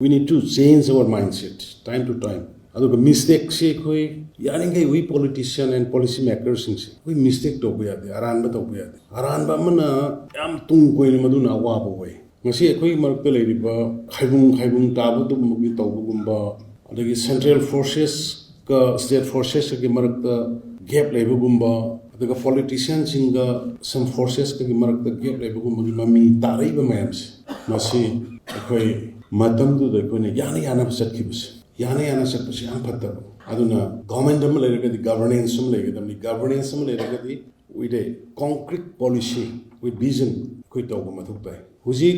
We need to change our mindset time to time. Aduga mistake se koi yaringai we politician and policy makers sing we mistake to be ade aran ba to be ade aran ba mana yam tung koi madu na wa bo we ngasi koi marak le ri ba khaibum ta bu dum gi to gum ba adagi central forces ka state forces ki marak gap le bu gum ba adaga politicians sing some forces ki marak gap le bu gum gi mami tarai ba mams masi koi matamda da koi yana sat ki bus yana sat bus am phatta aduna government am le governance am le governance am le with a concrete policy with vision koi to ba mathuk pai huji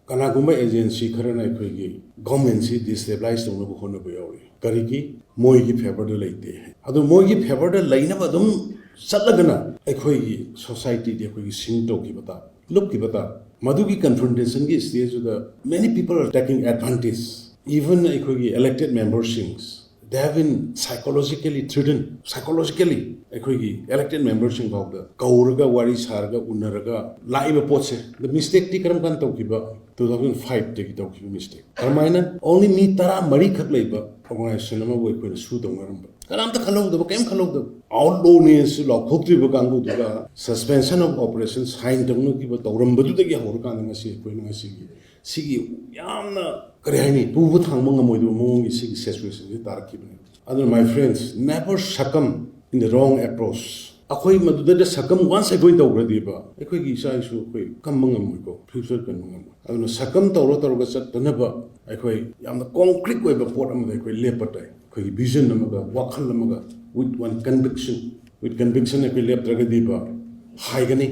kana gumba agency kharana koi gi government si destabilize to no hono ba yawi kari gi moi gi favor de leite adu moi gi favor de leina ba dum satlagana koi gi society de koi gi sing to ki bata look ki bata madu ki confrontation ki stage the many people are taking advantage even elected members they have been psychologically threatened psychologically elected members about the kauraga wari sarga unaraga laiba potse the mistake ti karam kan tawkiba 2005 te ki tawkiba mistake karmaina only me tara mari khak leiba organization ma boy ko su dongaram karam ta khalo do kem khalo do outlaw ne su lo khokri ba kangu da suspension of operations hain dongno ki ba tawram badu de ki hor kan ngasi ko ngasi gi sigi yamna kare haini pubu thangma ngamoi do mong sigi situation ji tarki bane other my friends never succumb in the wrong approach akhoi maduda de succumb once I going to already ba akhoi gi sai su khoi kam ngamoi ko future kan ngam aduna succumb tawro ga chat tanaba akhoi yamna concrete way ba pot am akhoi lepatai khoi vision amaga wakhal amaga with one conviction akhoi lep draga diba haigani